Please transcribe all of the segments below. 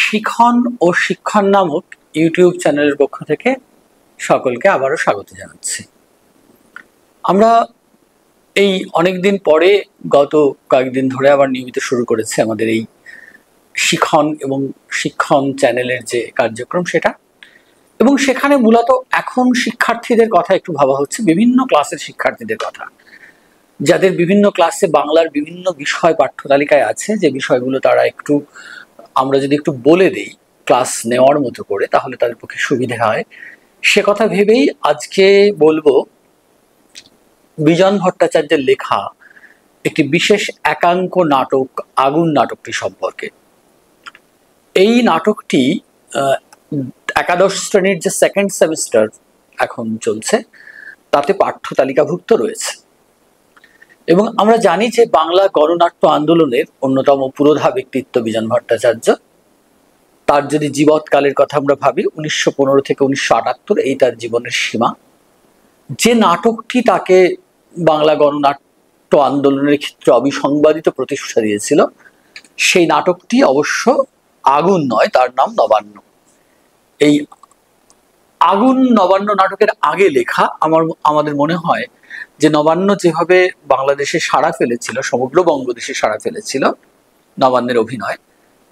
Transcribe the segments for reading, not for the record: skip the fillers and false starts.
শিখন ও শিক্ষণ নামক ইউটিউব চ্যানেলের পক্ষ থেকে সকলকে আবারও স্বাগত জানাচ্ছি। আমরা এই অনেকদিন পরে গত কয়েকদিন ধরে আবার নিয়মিত শুরু করেছি আমাদের এই শিখন এবং শিক্ষণ চ্যানেলের যে কার্যক্রম সেটা, এবং সেখানে মূলত এখন শিক্ষার্থীদের কথা একটু ভাবা হচ্ছে, বিভিন্ন ক্লাসের শিক্ষার্থীদের কথা, যাদের বিভিন্ন ক্লাসে বাংলার বিভিন্ন বিষয় পাঠ্য তালিকায় আছে, যে বিষয়গুলো তারা একটু আমরা যদি একটু বলে দিই ক্লাস নেওয়ার মতো করে তাহলে তাদের পক্ষে সুবিধা হয়। সে কথা ভেবেই আজকে বলবো বিজন ভট্টাচার্যের লেখা একটি বিশেষ একাঙ্ক নাটক আগুন নাটকটি সম্পর্কে। এই নাটকটি একাদশ শ্রেণীর যে সেকেন্ড সেমিস্টার এখন চলছে তাতে পাঠ্য তালিকাভুক্ত রয়েছে, এবং আমরা জানি যে বাংলা গণনাট্য আন্দোলনের অন্যতম পুরোধা ব্যক্তিত্ব বিজন ভট্টাচার্য। তার যদি জীবৎকালের কথা আমরা ভাবি 1915 থেকে 1978 এই তার জীবনের সীমা। যে নাটকটি তাকে বাংলা গণনাট্য আন্দোলনের ক্ষেত্রে অবিসংবাদিত প্রতিষ্ঠা দিয়েছিল সেই নাটকটি অবশ্য আগুন নয়, তার নাম নবান্ন। এই আগুন নবান্ন নাটকের আগে লেখা আমাদের মনে হয় যে নবান্ন যেভাবে বাংলাদেশে সাড়া ফেলেছিল, সমগ্র বঙ্গদেশে সাড়া ফেলেছিল নবান্নের অভিনয়,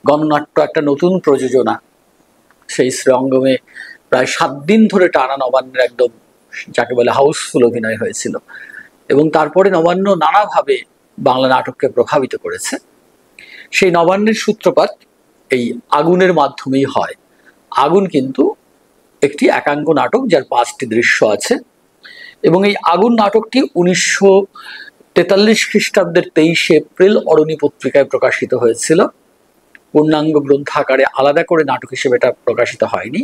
গণনাট্য একটা নতুন প্রযোজনা, সেই শ্রীরঙ্গমে প্রায় 7 দিন ধরে টানা নবান্নের একদম যাকে বলে হাউসফুল অভিনয় হয়েছিল, এবং তারপরে নবান্ন নানাভাবে বাংলা নাটককে প্রভাবিত করেছে। সেই নবান্নের সূত্রপাত এই আগুনের মাধ্যমেই হয়। আগুন কিন্তু একটি একাঙ্ক নাটক যার 5টি দৃশ্য আছে, এবং এই আগুন নাটকটি 1943 খ্রিস্টাব্দের 23 এপ্রিল অরণি পত্রিকায় প্রকাশিত হয়েছিল। পূর্ণাঙ্গ গ্রন্থ আকারে আলাদা করে নাটক হিসেবে এটা প্রকাশিত হয়নি।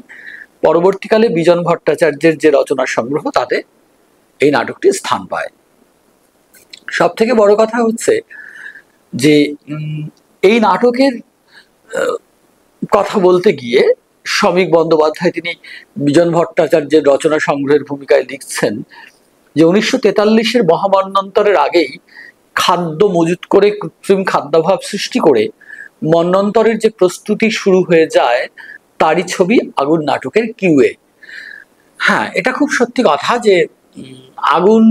পরবর্তীকালে বিজন ভট্টাচার্যের যে রচনা সংগ্রহ তাতে এই নাটকটি স্থান পায়। সব থেকে বড় কথা হচ্ছে যে এই নাটকের কথা বলতে গিয়ে শ্রমিক বন্দ্যোপাধ্যায় তিনি বিজন ভট্টাচার্যের রচনা সংগ্রহের ভূমিকায় লিখছেন যে 1943-এর মহামন্বন্তরের আগেই খাদ্য মজুত করে কৃত্রিম খাদ্যাভাব সৃষ্টি করে মন্বন্তরের যে প্রস্তুতি শুরু হয়ে যায় তারই ছবি আগুন নাটকের কিউএ। হ্যাঁ, এটা খুব সত্যি কথা যে আগুন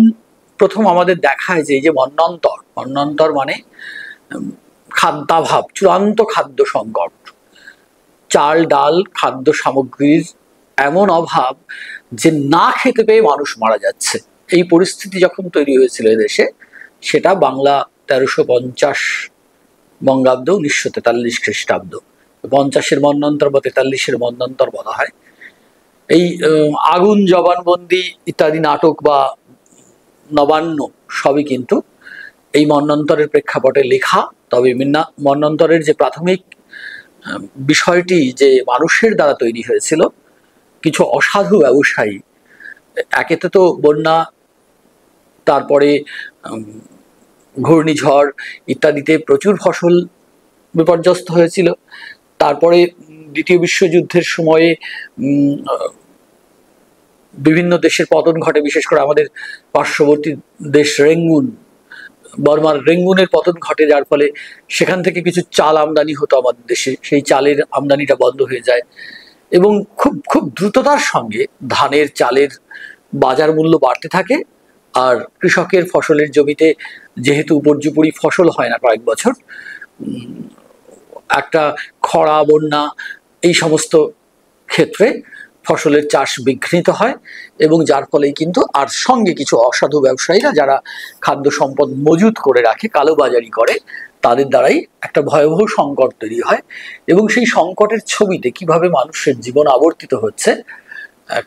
প্রথম আমাদের দেখায় যে এই যে মন্বন্তর মানে খাদ্যাভাব, চূড়ান্ত খাদ্য সংকট, চাল ডাল খাদ্য সামগ্রীর এমন অভাব যে না খেতে পেয়ে মানুষ মারা যাচ্ছে। এই পরিস্থিতি যখন তৈরি হয়েছিল এদেশে, সেটা বাংলা 1350 বঙ্গাব্দ, 1943 খ্রিস্টাব্দ। 50-এর মন্বন্তর বা 43-এর মন্বন্তর বলা হয়। এই আগুন, জবানবন্দি ইত্যাদি নাটক বা নবান্ন সবই কিন্তু এই মন্বন্তরের প্রেক্ষাপটে লেখা। তবে মন্বন্তরের যে প্রাথমিক বিষয়টি যে মানুষের দ্বারা তৈরি হয়েছিল, কিছু অসাধু ব্যবসায়ী, একেতে তো বন্যা, তারপরে ঘূর্ণিঝড় ইত্যাদিতে প্রচুর ফসল বিপর্যস্ত হয়েছিল। তারপরে দ্বিতীয় বিশ্বযুদ্ধের সময়ে বিভিন্ন দেশের পতন ঘটে, বিশেষ করে আমাদের পার্শ্ববর্তী দেশ রেঙ্গুন, বর্মার রেঙ্গুনের পতন ঘটে, যার ফলে সেখান থেকে কিছু চাল আমদানি হতো আমাদের দেশে, সেই চালের আমদানিটা বন্ধ হয়ে যায়, এবং খুব খুব দ্রুততার সঙ্গে ধানের চালের বাজার মূল্য বাড়তে থাকে। আর কৃষকের ফসলের জমিতে যেহেতু উপর্যুপরি ফসল হয় না কয়েক বছর, একটা খরা, বন্যা এই সমস্ত ক্ষেত্রে ফসলের চাষ বিঘ্নিত হয়, এবং যার ফলেই কিন্তু আর সঙ্গে কিছু অসাধু ব্যবসায়ীরা যারা খাদ্য সম্পদ মজুত করে রাখে, কালোবাজারি করে, তাদের দ্বারাই একটা ভয়াবহ সংকট তৈরি হয়। এবং সেই সংকটের ছবিতে কিভাবে মানুষের জীবন আবর্তিত হচ্ছে,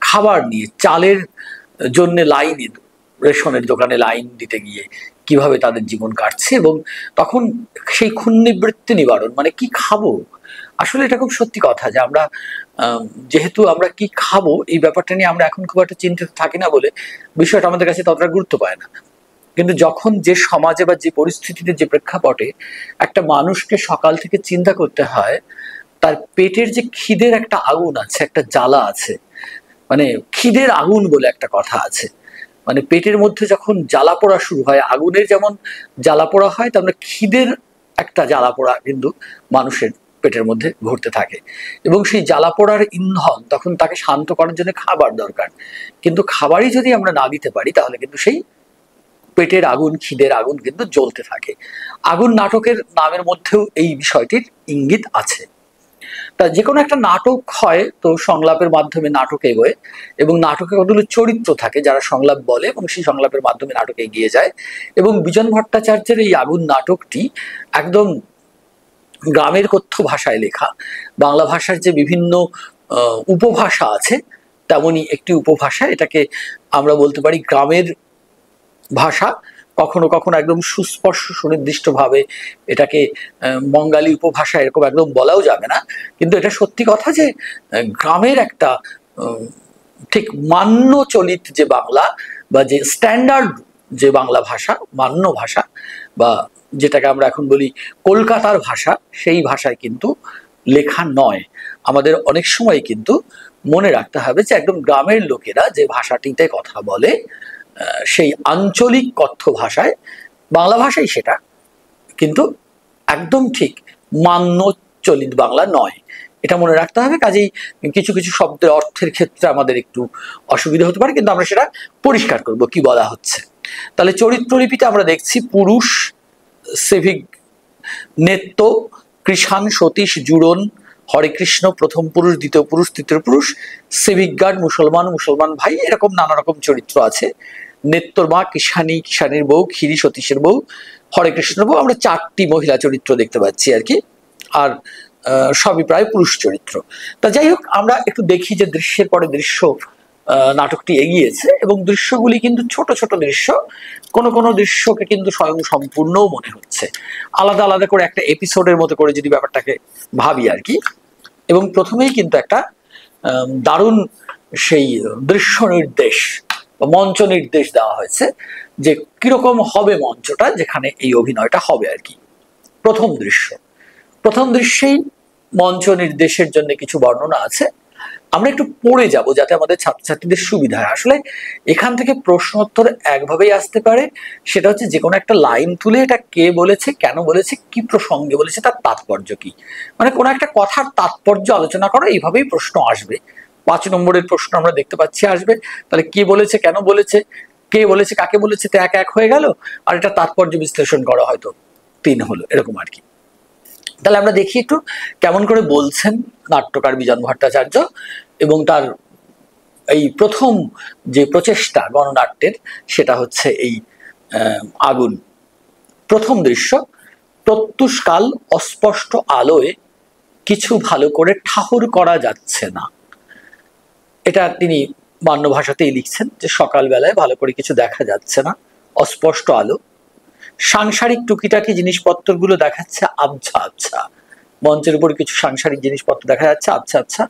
খাবার নিয়ে, চালের জন্য লাইনে, রেশনের দোকানে লাইন দিতে গিয়ে কিভাবে তাদের জীবন কাটছে, এবং তখন সেই ক্ষুণ্ণিবৃত্তি নিবারণ, মানে কি খাবো। আসলে এটা খুব সত্যি কথা যে আমরা যেহেতু আমরা কি খাবো এই ব্যাপারটা নিয়ে আমরা এখন খুব একটা চিন্তিত থাকি না বলে বিষয়টা আমাদের কাছে ততটা গুরুত্ব পায় না। কিন্তু যখন যে সমাজে বা যে পরিস্থিতিতে, যে প্রেক্ষাপটে একটা মানুষকে সকাল থেকে চিন্তা করতে হয় তার পেটের যে খিদের একটা আগুন আছে, একটা জ্বালা আছে, মানে খিদের আগুন বলে একটা কথা আছে, মানে পেটের মধ্যে যখন জ্বালা পোড়া শুরু হয়, আগুনের যেমন জ্বালা পোড়া হয় তেমন খিদের একটা জ্বালা পোড়া কিন্তু মানুষের পেটের মধ্যে ঘুরতে থাকে, এবং সেই জ্বালা পোড়ার ইন্ধন তখন তাকে শান্ত করার জন্য খাবার দরকার। কিন্তু খাবারই যদি আমরা না দিতে পারি তাহলে কিন্তু সেই পেটের আগুন, খিদের আগুন কিন্তু জ্বলতে থাকে। আগুন নাটকের নামের মধ্যেও এই বিষয়টির ইঙ্গিত আছে। তা যে কোনো একটা নাটক হয় তো সংলাপের মাধ্যমে নাটক এগোয়, এবং নাটকে কতগুলো চরিত্র থাকে যারা সংলাপ বলে এবং সেই সংলাপের মাধ্যমে নাটক এগিয়ে যায়। এবং বিজন ভট্টাচার্যের এই আগুন নাটকটি একদম গ্রামের কথ্য ভাষায় লেখা। বাংলা ভাষার যে বিভিন্ন উপভাষা আছে তেমনই একটি উপভাষা, এটাকে আমরা বলতে পারি গ্রামের ভাষা। কখনো কখনো একদম সুস্পষ্ট সুনির্দিষ্টভাবে এটাকে বঙ্গালী উপভাষা এরকম একদম বলাও যাবে না, কিন্তু এটা সত্যি কথা যে গ্রামের একটা ঠিক মান্য চলিত যে বাংলা বা যে স্ট্যান্ডার্ড যে বাংলা ভাষা, মান্য ভাষা, বা যেটাকে আমরা এখন বলি কলকাতার ভাষা, সেই ভাষায় কিন্তু লেখা নয়। আমাদের অনেক সময় কিন্তু মনে রাখতে হবে যে একদম গ্রামের লোকেরা যে ভাষাটিতে কথা বলে সেই আঞ্চলিক কথ্য ভাষায়, বাংলা ভাষাই সেটা, কিন্তু একদম ঠিক মান্য চলিত বাংলা নয়, এটা মনে রাখতে হবে। কাজেই কিছু কিছু শব্দের অর্থের ক্ষেত্রে আমাদের একটু অসুবিধা হতে পারে, কিন্তু আমরা সেটা পরিষ্কার করব কি বলা হচ্ছে। তাহলে চরিত্রলিপিতে আমরা দেখছি পুরুষ, সেভিক, নেত্য, কৃষাণ, সতীশ, জুড়ন, হরে কৃষ্ণ, প্রথম পুরুষ, দ্বিতীয় পুরুষ, তৃতীয় পুরুষ, সেভিক গার্ড, মুসলমান, মুসলমান ভাই, এরকম নানা রকম চরিত্র আছে। নেত্তর মা, কিষানী, কিষানীর বউ, ক্ষীরি, সতীশের বউ, হরে কৃষ্ণের বউ, আমরা 4টি মহিলা চরিত্র দেখতে পাচ্ছি আর কি, আর সবই প্রায় পুরুষ চরিত্র। তা যাই হোক, আমরা একটু দেখি যে দৃশ্যের পরে দৃশ্য নাটকটি এগিয়েছে, এবং দৃশ্যগুলি কিন্তু ছোট ছোট দৃশ্য, কোনো কোনো দৃশ্যকে কিন্তু স্বয়ং সম্পূর্ণও মনে হচ্ছে, আলাদা আলাদা করে একটা এপিসোডের মতো করে যদি ব্যাপারটাকে ভাবি আর কি। এবং প্রথমেই কিন্তু একটা দারুণ সেই দৃশ্য নির্দেশ বা মঞ্চ নির্দেশ দেওয়া হয়েছে যে কিরকম হবে মঞ্চটা, যেখানে এই অভিনয়টা হবে আর কি। প্রথম দৃশ্যেই মঞ্চ নির্দেশের জন্য কিছু বর্ণনা আছে, আমরা একটু পড়ে যাব যাতে আমাদের ছাত্রছাত্রীদের সুবিধা হয়। আসলে এখান থেকে প্রশ্ন উত্তর একভাবেই আসতে পারে, সেটা হচ্ছে যে কোনো একটা লাইন তুলে এটা কে বলেছে, কেন বলেছে, কি প্রসঙ্গে বলেছে, তার তাৎপর্য কি, মানে কোনো একটা কথার তাৎপর্য আলোচনা করো, এইভাবেই প্রশ্ন আসবে। 5 নম্বরের প্রশ্ন আমরা দেখতে পাচ্ছি আসবে, তাহলে কে বলেছে, কেন বলেছে, কে বলেছে, কাকে বলেছে, তো এক এক হয়ে গেল, আর এটা তাৎপর্য বিশ্লেষণ করা হয়তো 3 হলো, এরকম আর কি। তাহলে আমরা দেখি একটু কেমন করে বলছেন নাট্যকার বিজন ভট্টাচার্য, এবং তার এই প্রথম যে প্রচেষ্টা গণনাট্যের সেটা হচ্ছে এই আগুন। প্রথম দৃশ্য, প্রত্যুষকাল অস্পষ্ট আলোয় কিছু ভালো করে ঠাহর করা যাচ্ছে না। এটা তিনি মান্য ভাষাতেই লিখছেন যে সকালবেলায় ভালো করে কিছু দেখা যাচ্ছে না, অস্পষ্ট আলো, সাংসারিক টুকিটাকি জিনিসপত্রগুলো দেখাচ্ছে আবছা আবছা, মঞ্চের উপর কিছু সাংসারিক জিনিসপত্র দেখা যাচ্ছে আবছা আবছা,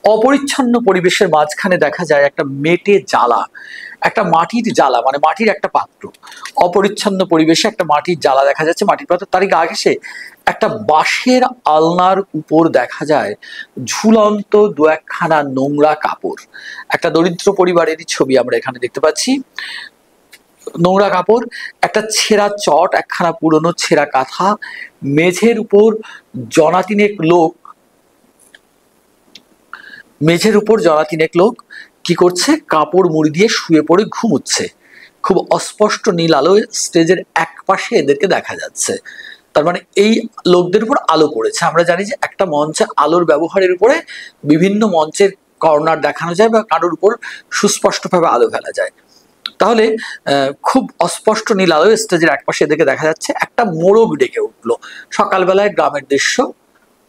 অপরিচ্ছন্ন পরিবেশের মাঝখানে দেখা যায় একটা মেটে জ্বালা, একটা মাটির জ্বালা, মানে মাটির একটা পাত্র, অপরিচ্ছন্ন পরিবেশে একটা মাটির জ্বালা দেখা যাচ্ছে, মাটির পাত্র, তারই গা ঘেঁষে একটা বাঁশের আলনার উপর দেখা যায় ঝুলন্ত 2-1খানা নোংরা কাপড়। একটা দরিদ্র পরিবারেরই ছবি আমরা এখানে দেখতে পাচ্ছি। নোংরা কাপড়, একটা ছেঁড়া চট, একখানা পুরনো ছেঁড়া কাঁথা, মেঝের উপর জনাতিনেক লোক কি করছে, কাপড় মুড়ি দিয়ে শুয়ে পড়ে ঘুমুচ্ছে। খুব অস্পষ্ট নীল আলোয় স্টেজের এক পাশে এদেরকে দেখা যাচ্ছে, তার মানে এই লোকদের উপর আলো পড়েছে। আমরা জানি যে একটা মঞ্চে আলোর ব্যবহারের উপরে বিভিন্ন মঞ্চের কর্নার দেখানো যায় বা কারোর উপর সুস্পষ্টভাবে আলো ফেলা যায়। তাহলে খুব অস্পষ্ট নীল আলোয় স্টেজের এক পাশে এদেরকে দেখা যাচ্ছে। একটা মোরগ ডেকে উঠলো, সকালবেলায় গ্রামের দৃশ্য,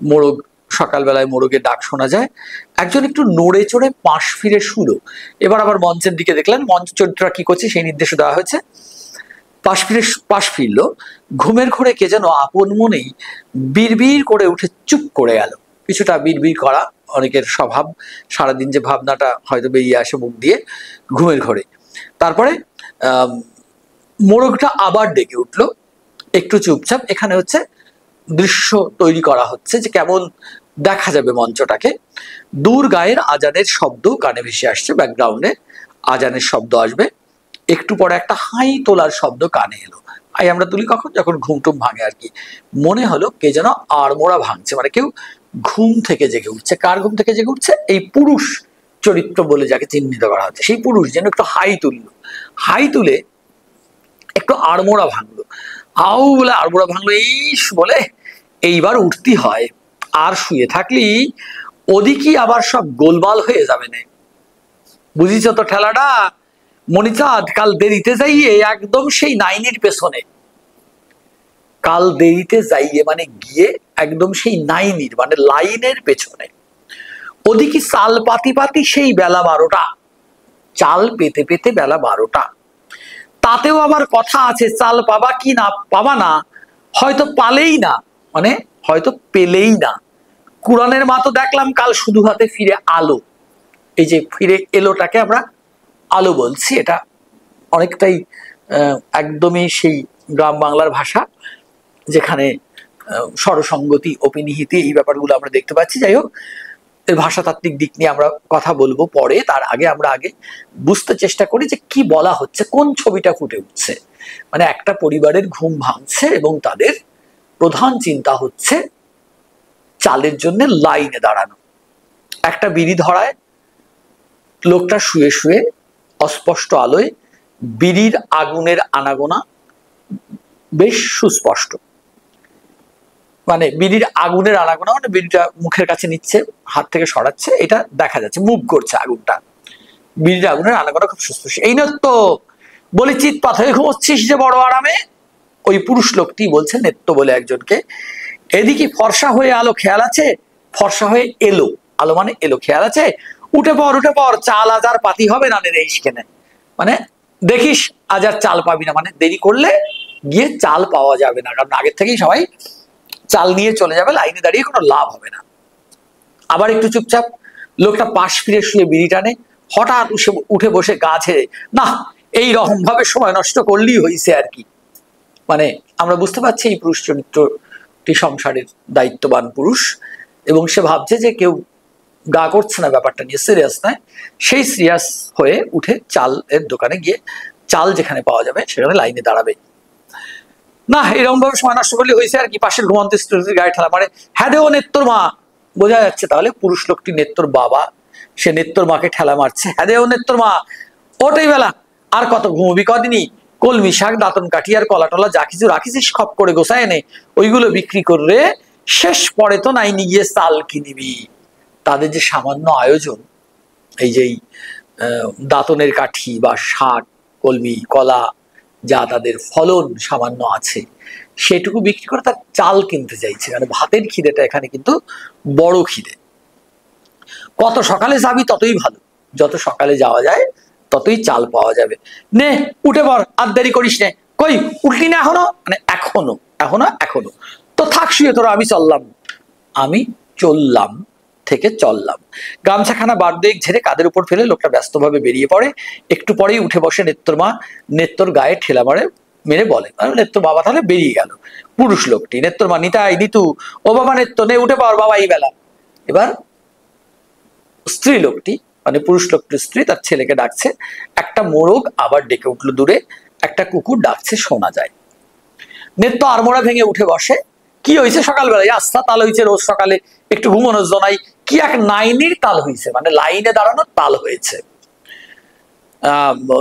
মোরগ, সকালবেলায় মোরগের ডাক শোনা যায়। একজন একটু নড়ে চড়ে পাশ ফিরে শুলো, এবার আবার মঞ্চের দিকে দেখলেন, মঞ্চ চরিত্ররা কি করছে সেই নির্দেশ দেওয়া হয়েছে। পাশ ফিরলো, ঘুমের ঘোরে কে যেন আপন মনেই বিড়বিড় করে উঠে চুপ করে গেল। কিছুটা বিড়বিড় করা অনেকের স্বভাব, সারাদিন যে ভাবনাটা হয়তো বেরিয়ে আসে মুখ দিয়ে ঘুমের ঘোরে। তারপরে মোরগটা আবার ডেকে উঠলো, একটু চুপচাপ। এখানে হচ্ছে দৃশ্য তৈরি করা হচ্ছে যে কেমন দেখা যাবে মঞ্চটাকে। দূর গায়ের আজানের শব্দ কানে ভেসে আসছে, ব্যাকগ্রাউন্ডে আজানের শব্দ আসবে। একটু পরে একটা হাই তোলার শব্দ কানে এলো। হাই আমরা তুলি কখন? যখন ঘুম টুম ভাঙে আর কি। মনে হলো কে যেন আড়মোড়া ভাঙছে, মানে কেউ ঘুম থেকে জেগে উঠছে। কার ঘুম থেকে জেগে উঠছে? এই পুরুষ চরিত্র বলে যাকে চিহ্নিত করা হচ্ছে, সেই পুরুষ যেন একটু হাই তুললো। হাই তুলে একটু আড়মোড়া ভাঙলো, আউ বলে আড়মোড়া ভাঙলো, এই বলে এইবার উঠতি হয়, আর শুয়ে থাকলি ওদিকে আবার সব গোলমাল হয়ে যাবে না। বুঝিস তো ঠেলাটা? মনিচাঁদ, কাল দেরিতে যাইয়ে একদম সেই নাইনের পেছনে, কাল দেরিতে যাইয়ে মানে গিয়ে একদম সেই নাইনির মানে লাইনের পেছনে, ওদিকে চাল পাতি পাতি সেই বেলা 12টা, চাল পেতে পেতে বেলা 12টা। তাতেও আবার কথা আছে, চাল পাবা কি না পাবা না, হয়তো পালেই না, মানে হয়তো পেলেই না। কুরআনের মা তো দেখলাম কাল শুধু হাতে ফিরে আলো, এই যে ফিরে এলোটাকে আমরা আলো বলছি, এটা অনেকটাই একদমই সেই গ্রাম বাংলার ভাষা, যেখানে স্বরসঙ্গতি অপিনিহিতি এই ব্যাপারগুলো আমরা দেখতে পাচ্ছি। যাই হোক, এর ভাষাতাত্ত্বিক দিক নিয়ে আমরা কথা বলবো পরে, তার আগে আমরা আগে বুঝতে চেষ্টা করি যে কি বলা হচ্ছে, কোন ছবিটা ফুটে উঠছে। মানে একটা পরিবারের ঘুম ভাঙছে এবং তাদের প্রধান চিন্তা হচ্ছে চালের জন্য লাইনে দাঁড়ানো। একটা বিড়ি ধরায়, লোকটা শুয়ে শুয়ে অস্পষ্ট আলোয়, বিড়ির আগুনের আনাগোনা বেশ সুস্পষ্ট, মানে বিড়ির আগুনের আনাগোনা মানে বিড়িটা মুখের কাছে নিচ্ছে, হাত থেকে সরাচ্ছে, এটা দেখা যাচ্ছে, মুভ করছে আগুনটা, বিড়ির আগুনের আনাগোনা খুব সুস্পষ্ট। এই নৃত্য বলে চিৎপাত হয়ে ঘুমোচ্ছিস যে বড় আরামে, ওই পুরুষ লোকটি বলছে নেত্য বলে একজনকে, এদিকে ফর্সা হয়ে আলো খেয়াল আছে, ফর্সা হয়ে এলো, আলো মানে এলো, খেয়াল আছে, উঠে পর উঠে পর, চাল আজ আর পাতি হবে না রে ইস্কেনে, মানে দেখিস আজ আর চাল পাবি না, মানে দেরি করলে গিয়ে চাল পাওয়া যাবে না, কারণ আগের থেকেই সবাই চাল নিয়ে চলে যাবে, লাইনে দাঁড়িয়ে কোনো লাভ হবে না। আবার একটু চুপচাপ লোকটা পাশ ফিরে শুয়ে বিড়ি টানে, হঠাৎ উঠে বসে গা ছেড়ে, না এই রকম ভাবে সময় নষ্ট করলেই হয়েছে আর কি। মানে আমরা বুঝতে পারছি এই পুরুষ চরিত্রটি সংসারের দায়িত্ববান পুরুষ, এবং সে ভাবছে যে কেউ গা করছে না ব্যাপারটা নিয়ে, সিরিয়াস নয়, সেই সিরিয়াস হয়ে উঠে চালের দোকানে গিয়ে চাল যেখানে পাওয়া যাবে সেখানে লাইনে দাঁড়াবে। না এরকম ভাবে সময় নষ্ট করলে হয়েছে আর কি, পাশের ঘুমন্ত স্ত্রীর গায়ে ঠেলা মারে, হ্যাঁ দেও নেত্তর মা, বোঝা যাচ্ছে তাহলে পুরুষ লোকটি নেত্তর বাবা, সে নেত্তর মাকে ঠেলা মারছে, হ্যাঁ দেও নেত্তর মা, ওটাই বেলা, আর কত ঘুমবি কদিনই, কলমি শাক, দাঁতন কাঠি আর কলা টলা যা কিছু রাখিছিস খপ করে গোছায় এনে ওইগুলো বিক্রি করে শেষ পরে তো নাইনি গিয়ে চাল কিনিবি। তাদের যে সামান্য আয়োজন, এই যে দাঁতনের কাঠি বা শাক, কলমি, কলা, যা তাদের ফলন সামান্য আছে, সেটুকু বিক্রি করে তার চাল কিনতে চাইছে, মানে ভাতের খিদেটা এখানে কিন্তু বড় খিদে। কত সকালে যাবি ততই ভালো, যত সকালে যাওয়া যায় ততই চাল পাওয়া যাবে, নে উঠে পড়, আর দেরি করিস নে, কই উঠলি না এখনো, মানে এখনো এখনো এখনো, তো থাক শুয়ে তোরা, আমি চললাম, আমি চললাম থেকে চললাম। গামছাখানা বারদেক ঝেড়ে কাদের উপর ফেলে লোকটা ব্যস্তভাবে বেরিয়ে পড়ে। একটু পরেই উঠে বসে নেত্তর মা, নেত্তর গায়ে ঠেলা মারে মেরে বলে, নেত্তর বাবা তাহলে বেরিয়ে গেল। পুরুষ লোকটি, নেত্তর মা, নিতাই নিতু, ও বাবা নেত্য নে উঠে পড় বাবা এই বেলা। এবার স্ত্রী লোকটি মানে পুরুষ লোকটির স্ত্রী তার ছেলেকে ডাকছে, একটা মোরগ আবার ডেকে উঠলো দূরে, একটা কুকুর ডাকছে শোনা যায়। নেত্য আড়মোড়া ভেঙে উঠে বসে, কি হয়েছে সকালবেলায়? আস্থা তাল হয়েছে, রোজ সকালে একটু ঘুমানোর জনাই, কি এক নাইনির তাল হয়েছে, মানে লাইনে দাঁড়ানোর তাল হয়েছে।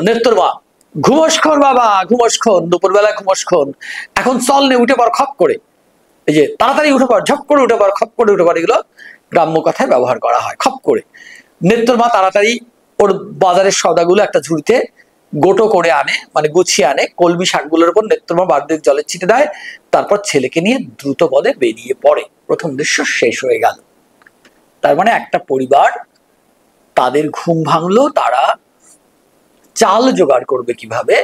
নেত্তর মা, ঘুমোসক্ষণ বাবা ঘুমোসক্ষণ, দুপুরবেলা ঘুমোসক্ষণ, এখন চল নে উঠে পর খপ করে, এই যে তাড়াতাড়ি উঠে পর, ঝপ করে উঠে পর, খপ করে উঠে পর, এগুলো গ্রাম্য কথায় ব্যবহার করা হয়, খপ করে। নেত্তর মা তাড়াতাড়ি ওর বাজারের সওদাগুলো একটা ঝুড়িতে গোটো করে আনে, মানে গুছিয়ে আনে, কলমি শাকগুলোর উপর নেত্তর মা বারদিক জলের ছিটে দেয়, তারপর ছেলেকে নিয়ে দ্রুত পদে বেরিয়ে পড়ে। প্রথম দৃশ্য শেষ হয়ে গেল। তার মানে একটা পরিবার, তাদের ঘুম ভাঙলো, তারা চাল জোগাড় করবে কিভাবে,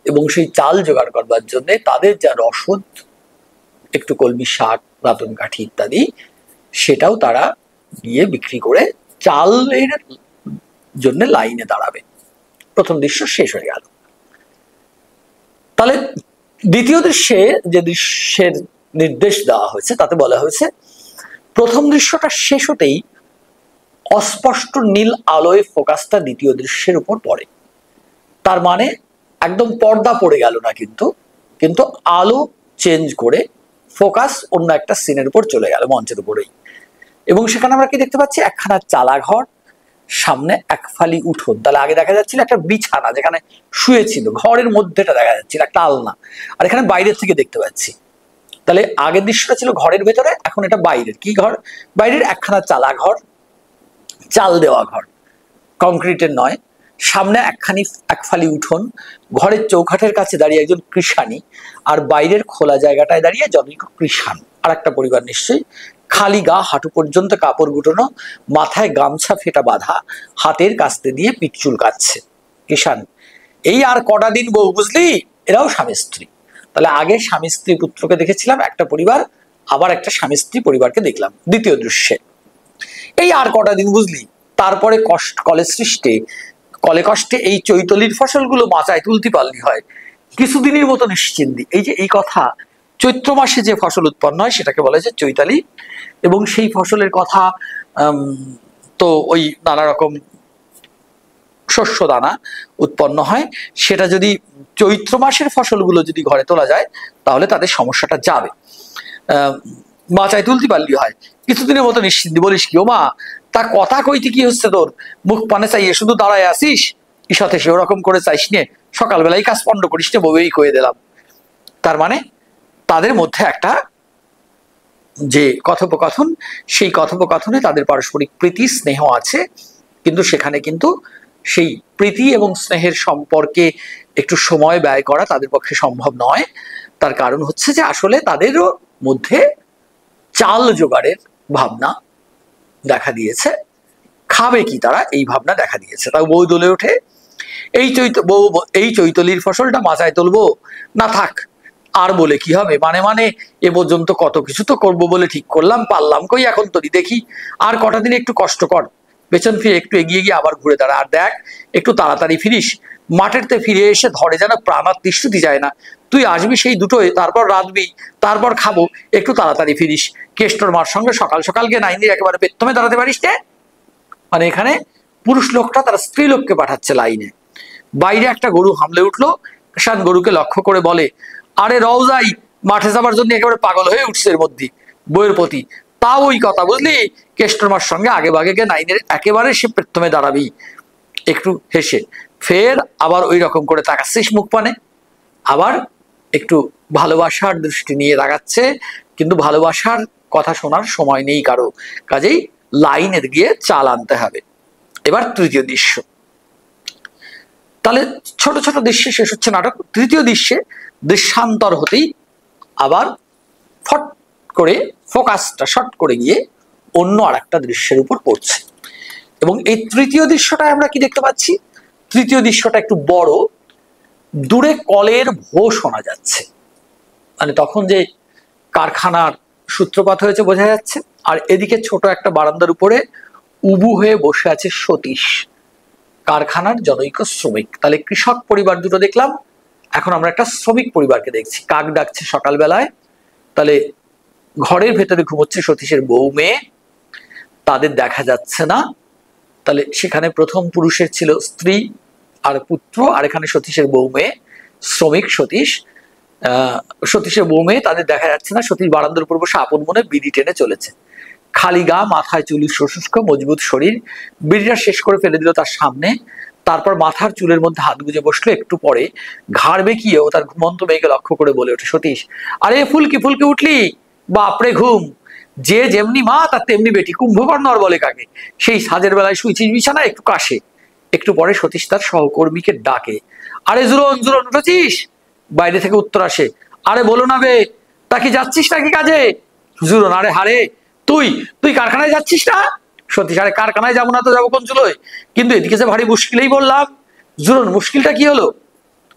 এবং সেই চাল জোগাড় করবার জন্য তাদের যা রসদ, একটু কলমি শাক, দাঁতন কাঠি ইত্যাদি, সেটাও তারা গিয়ে বিক্রি করে চালের জন্য লাইনে দাঁড়াবে। প্রথম দৃশ্য শেষ হয়ে গেল। তাহলে দ্বিতীয় দৃশ্যে যে দৃশ্যের নির্দেশ দেওয়া হয়েছে তাতে বলা হয়েছে, প্রথম দৃশ্যটা শেষ হতেই অস্পষ্ট নীল আলোয় ফোকাসটা দ্বিতীয় দৃশ্যের উপর পড়ে। তার মানে একদম পর্দা পড়ে গেল না, কিন্তু কিন্তু আলো চেঞ্জ করে ফোকাস অন্য একটা সিনের উপর চলে গেল, মঞ্চের উপরেই। এবং সেখানে আমরা কি দেখতে পাচ্ছি, একখানা চালাঘর, সামনে এক ফালি উঠোন। তাহলে আগে দেখা যাচ্ছিল একটা বিছানা যেখানে শুয়েছিল, ঘরের মধ্যেটা দেখা যাচ্ছিল একটা আলনা, আর এখানে বাইরের থেকে দেখতে পাচ্ছি। তাহলে আগের দৃশ্যটা ছিল ঘরের ভেতরে, এখন এটা বাইরের। কি ঘর? বাইরের একখানা চালাঘর, চাল দেওয়া ঘর, কংক্রিটের নয়। সামনে এক ফালি উঠোন, ঘরের চৌকাঠের কাছে দাঁড়িয়ে একজন কৃষাণী, আর বাইরের খোলা জায়গাটায় দাঁড়িয়ে জনৈক কৃষাণ। আর একটা পরিবার নিশ্চয়ই। খালি গা, হাঁটু পর্যন্ত কাপড় গুটানো, মাথায় গামছা ফেটা বাঁধা, হাতের কাস্তে দিয়ে পিঠ চুলকাচ্ছে কৃষাণ। এই আর কটা দিন বউ, বুঝলি? এরাও স্বামী স্ত্রী। তাহলে আগে স্বামী স্ত্রী পুত্রকে দেখেছিলাম একটা পরিবার, আবার একটা স্বামী স্ত্রী পরিবারকে দেখলাম দ্বিতীয় দৃশ্যে। এই আর কটা দিন, বুঝলি? তারপরে কলে কষ্টে এই চৈতলির ফসলগুলো মাচায় তুলতে পারলি হয়, কিছুদিনের মতো নিশ্চিন্তি। এই যে এই কথা, চৈত্র মাসে যে ফসল উৎপন্ন হয় সেটাকে বলা যায় চৈতালি। এবং সেই ফসলের কথা তো ওই নানা রকম শস্য দানা উৎপন্ন হয়, সেটা যদি চৈত্র মাসের ফসলগুলো যদি ঘরে তোলা যায় তাহলে তাদের সমস্যাটা যাবে। মাচায় তুলতে পারলি হয়, কিছুদিনের মতো নিশ্চিন্তি। বলিস কি ও মা, তা কথা কইতে কি হচ্ছে তোর? মুখ পানে চাইয়ে শুধু দাঁড়ায় আসিস, ঈশাতে সে ওরকম করে চাইস নে, সকালবেলায় কাজ পণ্ড করিস নে, বউই কয়ে দিলাম। তার মানে তাদের মধ্যে একটা যে কথোপকথন, সেই কথোপকথনে তাদের পারস্পরিক প্রীতি স্নেহ আছে, কিন্তু সেখানে কিন্তু সেই প্রীতি এবং স্নেহের সম্পর্কে একটু সময় ব্যয় করা তাদের পক্ষে সম্ভব নয়। তার কারণ হচ্ছে যে আসলে তাদেরও মধ্যে চাল জোগাড়ের ভাবনা দেখা দিয়েছে। খাবে কি তারা, এই ভাবনা দেখা দিয়েছে। তাও বউ দলে ওঠে, এই চৈতলির ফসলটা মাচায় তুলবো না, থাক আর বলে কি হবে, মানে এ পর্যন্ত কত কিছু তো করবো বলে ঠিক করলাম, পারলাম কই, এখন তোরই দেখি আর কটা দিন একটু কষ্ট কর, পেছন ফিরে একটু এগিয়ে গিয়ে আবার ঘুরে দাঁড়া, আর দেখ একটু তাড়াতাড়ি ফিরিস, মাঠেরতে ফিরে এসে ধরে যেন প্রাণ আর তৃষ্ণাতি যায় না। তুই আসবি সেই দুটোয়, তারপর রাঁধবি, তারপর খাবো, একটু তাড়াতাড়ি ফিরিস। কেষ্টর মার সঙ্গে সকাল সকাল গিয়ে নাইনের একেবারে পেত্তমে দাঁড়াতে পারিস নে। মানে এখানে পুরুষ লোকটা তার স্ত্রী লোককে পাঠাচ্ছে লাইনে। বাইরে একটা গরু হামলে উঠলো, কৃষাণ গরুকে লক্ষ্য করে বলে, আরে রওজাই, মাঠে যাবার জন্য একেবারে পাগল হয়ে উঠছে এর মধ্যে বইয়ের প্রতি। তাও ওই কথা, বুঝলি? কেষ্টরমার সঙ্গে আগে ভাগে গিয়ে নাইনের একেবারে সে প্রথমে দাঁড়াবি। একটু হেসে ফের আবার ওই রকম করে তাকাচ্ছিস মুখ পানে, আবার একটু ভালোবাসার দৃষ্টি নিয়ে তাকাচ্ছে, কিন্তু ভালোবাসার কথা শোনার সময় নেই কারো, কাজেই লাইনের গিয়ে চাল আনতে হবে। এবার তৃতীয় দৃশ্য। তাহলে ছোট ছোট দৃশ্যে শেষ হচ্ছে নাটক। তৃতীয় দৃশ্যে দৃশ্যান্তর হতেই আবার ফট করে ফোকাসটা শর্ট করে গিয়ে অন্য আর একটা দৃশ্যের উপর পড়ছে। এবং এই তৃতীয় দৃশ্যটায় আমরা কি দেখতে পাচ্ছি? তৃতীয় দৃশ্যটা একটু বড়, দূরে কলের ভো শোনা যাচ্ছে, মানে তখন যে কারখানার সূত্রপাত হয়েছে বোঝা যাচ্ছে। আর এদিকে ছোট একটা বারান্দার উপরে উবু হয়ে বসে আছে সতীশ, কারখানার জনৈক শ্রমিক। তাহলে কৃষক পরিবার দুটো দেখলাম, এখন আমরা একটা শ্রমিক পরিবারকে দেখছি। কাক ডাকছে সকালবেলায়, তাহলে ঘরের ভেতরে ঘুমোচ্ছে সতীশের বউ মেয়ে, তাদের দেখা যাচ্ছে না। তাহলে সেখানে প্রথম পুরুষের ছিল স্ত্রী আর পুত্র, আর এখানে সতীশের বউ মেয়ে, শ্রমিক সতীশ, সতীশের বউ মেয়ে, তাদের দেখা যাচ্ছে না। সতীশ বারান্দার উপর বসে আপন মনে বিড়ি টেনে চলেছে। খালি গা, মাথায় চুলি শুষ্ক, মজবুত শরীর। বিড়িটা শেষ করে ফেলে দিল তার সামনে, তারপর মাথার চুলের মধ্যে হাত গুজে বসলো। একটু পরে ঘাড় বেঁকিয়েও তার ঘুমন্ত মেয়েকে লক্ষ্য করে বলে ওঠে সতীশ, আরে ফুলকি ফুলকি উঠলি, বাপরে ঘুম, যে যেমনি মা তার তেমনি বেটি, কুম্ভকর্ণ আর বলে কাকে, সেই সাজের বেলায় শুয়েছিস বিছানায়, একটু কাশে। একটু পরে সতীশ তার সহকর্মীকে ডাকে, আরে জুরন জুরন উঠেছিস? বাইরে থেকে উত্তর আসে, আরে বলো না বে, তা কি যাচ্ছিস নাকি কাজে? জুরন, আরে হারে, তুই তুই কারখানায় যাচ্ছিস না? সতীশ, আরে কারখানায় যাবো না তো যাবো কোন চুলোয়, কিন্তু এদিকে যে ভারী মুশকিলেই বললাম। জুরন, মুশকিলটা কি হলো?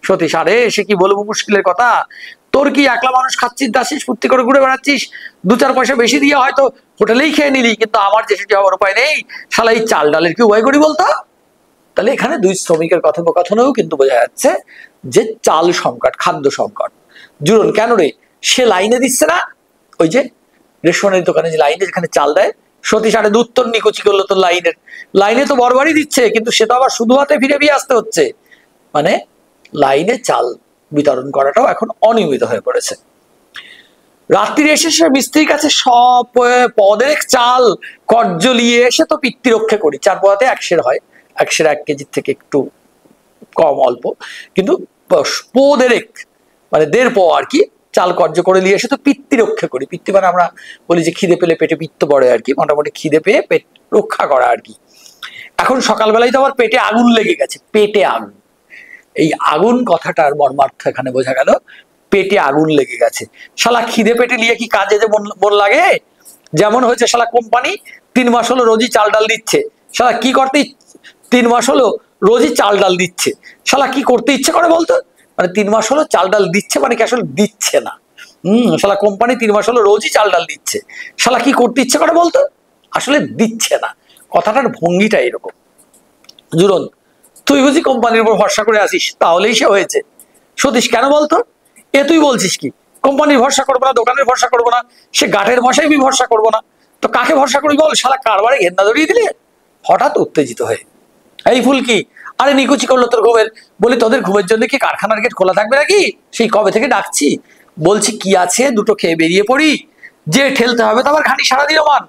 সতীশ, আরে সে কি বলবো মুশকিলের কথা, তোর কি একলা মানুষ খাচ্ছিস দাসিস ফুর্তি করে ঘুরে বেড়াচ্ছিস, দু চার পয়সা বেশি দিয়ে হয়তো হোটেলেই খেয়ে নিলি, কিন্তু আমার যে সেটি হওয়ার উপায় নেই, শালা এই চাল ডালের কি উপায় করি বলতো? তাহলে এখানে দুই শ্রমিকের কথোপকথনেও কিন্তু বোঝা যাচ্ছে যে চাল সংকট, খাদ্য সংকট। জুরন, কেন রে, সে লাইনে দিচ্ছে না? ওই যে রেশনের দোকানে যে লাইনে যেখানে চাল দেয়। সতীশ, আরে দূর তোর নিকুচি করলো তোর লাইনে তো বরবারই দিচ্ছে, কিন্তু সে তো আবার শুধু হাতে ফিরে আসতে হচ্ছে। মানে লাইনে চাল বিতরণ করাটাও এখন অনিয়মিত হয়ে পড়েছে। রাত্রিরে এসে সে মিস্ত্রির কাছে সব পদের চাল কর্য নিয়ে এসে তো পিতৃ রক্ষে করি, 4 পোয়াতে 1 হয়, 1 কেজির থেকে একটু কম অল্প, কিন্তু পোদেরেক মানে 1.5 পোয়া আর কি চাল কর্য করে নিয়ে এসে তো পিতৃ রক্ষা করি। পিতৃ মানে আমরা বলি যে খিদে পেলে পেটে পিত্ত পড়ে আর কি, মোটামুটি খিদে পেয়ে পেট রক্ষা করা আর কি। এখন সকালবেলায় তো আবার পেটে আগুন লেগে গেছে, পেটে আগুন, এই আগুন কথাটার মর্মার্থ এখানে বোঝা গেল, পেটে আগুন লেগে গেছে। শালা খিদে পেটে নিয়ে কি কাজে যে মন লাগে? যেমন হয়েছে শালা কোম্পানি 3 মাস হলো রোজই চাল ডাল দিচ্ছে, শালা কি করতে 3 মাস হলো রোজই চাল ডাল দিচ্ছে, শালা কি করতে ইচ্ছে করে বলতো? মানে 3 মাস হলো চাল ডাল দিচ্ছে মানে কি আসলে দিচ্ছে না। শালা কোম্পানি 3 মাস হলো রোজই চাল ডাল দিচ্ছে, শালা কি করতে ইচ্ছে করে বলতো? আসলে দিচ্ছে না। কথাটার ভঙ্গিটা এরকম। জুরন, তুই বুঝি কোম্পানির উপর ভরসা করে আসিস, তাহলেই সে হয়েছে। সতীশ, কেন বলতো? তুই বলছিস কি কোম্পানির ভরসা করবো না, দোকানের ভরসা করবো না, সে গাঠের ভাষায় আমি ভরসা করবো না, তো কাকে ভরসা করি বল? শালা কারবারে ঘেন্না ধরিয়ে দিলে। হঠাৎ উত্তেজিত হয়ে, এই ফুলকি, আরে নিকুচি করলো তোর ঘুমের, বলি তোদের ঘুমের জন্য কি কারখানার গেট খোলা থাকবে নাকি? সেই কবে থেকে ডাকছি, বলছি কি আছে দুটো খেয়ে বেরিয়ে পড়ি, যে ঠেলতে হবে তো আবার খানি সারাদিন মান।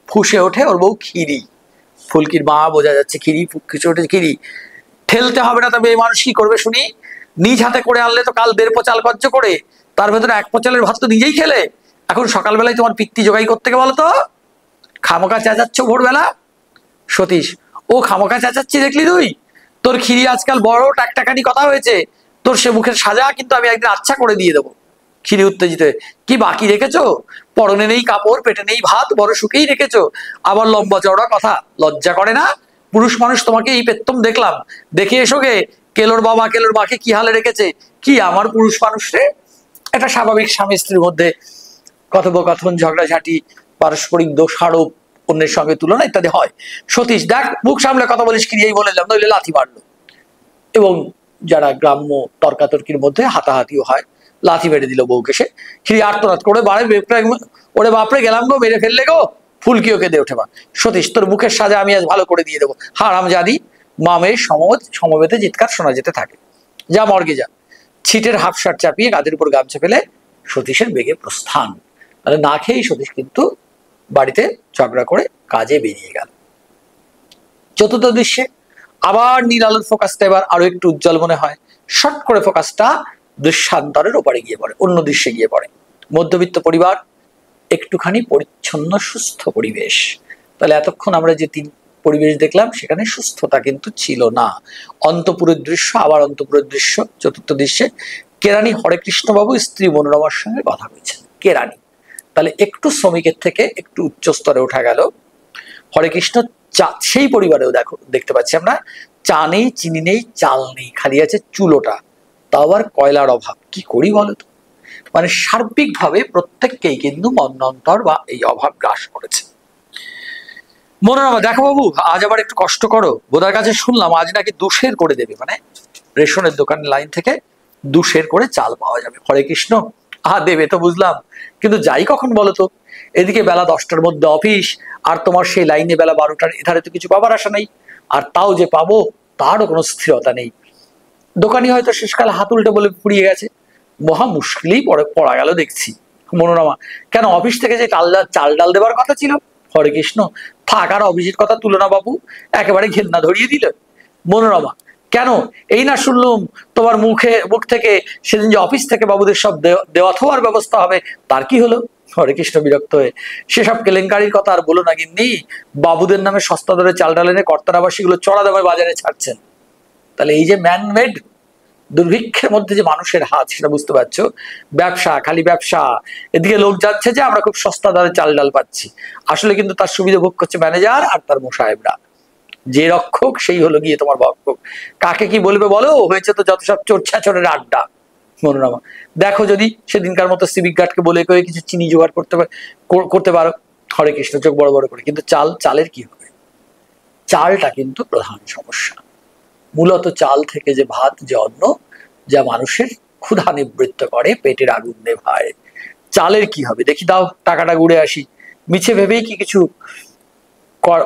ফুসে ওঠে ওর বউ ক্ষীরি। ফুলকির মা, বোঝা যাচ্ছে ক্ষীরি, ফুসে ওঠে ক্ষীরি। ঠেলতে হবে না তবে এই মানুষ কি করবে শুনি? নিজ হাতে করে আনলে তো কাল 1.5 পো চাল কর্য করে, তার ভেতরে 1 পো চালের ভাত তো নিজেই খেলে, এখন সকালবেলায় তোমার পিত্তি জোগাড় করতে গে বলো তো? খামোকা চেঁচাচ্ছ ভোরবেলা? সতীশ, ও খামোকা চেঁচাচ্ছি দেখলি তুই? তোর ক্ষীরি আজকাল বড় টাকটাকানি কথা হয়েছে, তোর সে মুখের সাজা কিন্তু আমি একদিন আচ্ছা করে দিয়ে দেবো। ক্ষীরি উত্তেজিত হয়ে, কি বাকি রেখেছো? পরনে নেই কাপড়, পেটে নেই ভাত, বড় সুখেই রেখেছো, আবার লম্বা চওড়া কথা, লজ্জা করে না? পুরুষ মানুষ তোমাকে এই পেত্তম দেখলাম, দেখে এসো গে কেলোর বাবা কেলোর মাকে কি হালে রেখেছে। কি আমার পুরুষ মানুষ রে? একটা স্বাভাবিক স্বামী স্ত্রীর মধ্যে কথোপকথন, ঝগড়াঝাঁটি, পারস্পরিক দোষারোপ, অন্যের সঙ্গে তুলনা ইত্যাদি হয়। সতীশ, দেখ মুখ সামলে কথা বলিস, কি এই বলেলাম, নইলে লাথি মারলো। এবং যারা গ্রাম্য তর্কাতর্কির মধ্যে হাতাহাতিও হয়, লাথি মেরে দিল বউকে সে। ক্ষীরি আর্তনাদ করে, ওরে বাপরে গেলাম গো, মেরে ফেললে গো। ফুলকি ওকে দিয়ে ওঠে, সতীশ তোর মুখের সাজা আমি আজ ভালো করে দিয়ে দেবো, হারাম জাদি। মামের সমবেতে চিৎকার শোনা যেতে থাকে। যা মর্গে যা। ছিটের হাফ শার্ট চাপিয়ে গাদের উপর গামছা ফেলে সতীশের বেগে প্রস্থান। তাহলে না খেয়েই সতীশ কিন্তু বাড়িতে ঝগড়া করে কাজে বেরিয়ে গেল। চতুর্থ দৃশ্যে আবার নীল আলোর ফোকাসটা এবার আরো একটু উজ্জ্বল মনে হয়, শর্ট করে ফোকাসটা দৃশ্যান্তরের ওপারে গিয়ে পড়ে, অন্য দৃশ্যে গিয়ে পড়ে। মধ্যবিত্ত পরিবার, একটুখানি পরিচ্ছন্ন সুস্থ পরিবেশ। তাহলে এতক্ষণ আমরা যে 3 পরিবেশ দেখলাম সেখানে সুস্থতা কিন্তু ছিল না। অন্তপুরের দৃশ্য, আবার অন্তপুরের দৃশ্য। চতুর্থ দৃশ্যে কেরানি হরেকৃষ্ণবাবু স্ত্রী মনোরমার সঙ্গে কথা বলছেন। কেরানি তাহলে একটু শ্রমিকের থেকে একটু উচ্চ স্তরে ওঠা গেল। হরেকৃষ্ণ সেই পরিবারেও দেখতে পাচ্ছি আমরা, চা নেই, চিনি নেই, চাল নেই, খালি আছে চুলোটা, তাও আবার কয়লার অভাব। কি করি বলতো? মানে সার্বিকভাবে প্রত্যেককেই কিন্তু মন্বন্তর বা এই অভাব গ্রাস করেছে। মনোরমা, দেখো বাবু, আজ আবার একটু কষ্ট করো, বোধার কাছে শুনলাম আজ নাকি 2 করে দেবে, মানে রেশনের দোকানের লাইন থেকে 2 করে চাল পাওয়া যাবে। হরে কৃষ্ণ, দেবে তো বুঝলাম, কিন্তু যাই কখন বলো তো? এদিকে বেলা 10টার মধ্যে অফিস, আর তোমার সেই লাইনে বেলা 12টার, এধারে তো কিছু পাবার আশা নেই, আর তাও যে পাবো তারও কোনো স্থিরতা নেই। দোকানি হয়তো শেষকালে হাত উল্টে বলে পুড়িয়ে গেছে, মহা মুশকিলেই পড়া গেল দেখছি। মনোরমা, কেন অফিস থেকে যে চাল ডাল দেবার কথা ছিল? হরে কৃষ্ণ, থাক আর অফিসের কথা তুলো না বাবু, একেবারে ঘেন্না ধরিয়ে দিল। মনোরমা, কেন? এই না শুনলুম তোমার মুখ থেকে সেদিন যে অফিস থেকে বাবুদের সব দেওয়া থাওয়ার ব্যবস্থা হবে, তার কি হলো? হরে কৃষ্ণ বিরক্ত হয়ে, সেসব কেলেঙ্কারির কথা আর বলো না গিন্নি, বাবুদের নামে সস্তা দরে চাল ডাল এনে কর্তারা আবার সেগুলো চড়া দামে বাজারে ছাড়ছেন। তাহলে এই যে ম্যানমেড দুর্ভিক্ষের মধ্যে যে মানুষের হাত, সেটা বুঝতে পারছো? ব্যবসা, খালি ব্যবসা। এদিকে লোক যাচ্ছে যে আমরা খুব সস্তা দরে চাল ডাল পাচ্ছি, আসলে কিন্তু তার সুবিধা ভোগ করছে ম্যানেজার আর তার মোসাহেবরা। যে রক্ষক সেই হলো গিয়ে তোমার ভক্ষক। কাকে কি বলবে বলো? হয়েছে তো যত সব চোরের আড্ডা। মনোরমা, দেখো যদি সেদিনকার মতো সিভিক গার্ডকে বলে করে কিছু চিনি জোগাড় করতে পারো। হরে কৃষ্ণ চোখ বড় বড় করে, কিন্তু চালের কি হবে? চালটা কিন্তু প্রধান সমস্যা। মূলত চাল থেকে যে ভাত, যে অন্ন, যা মানুষের ক্ষুধা নিবৃত্ত করে, পেটের আগুন নেভায়, চালের কি হবে? দেখি দাও, টাকাটা ঘুরে আসি। মিছে ভেবেই কি কিছু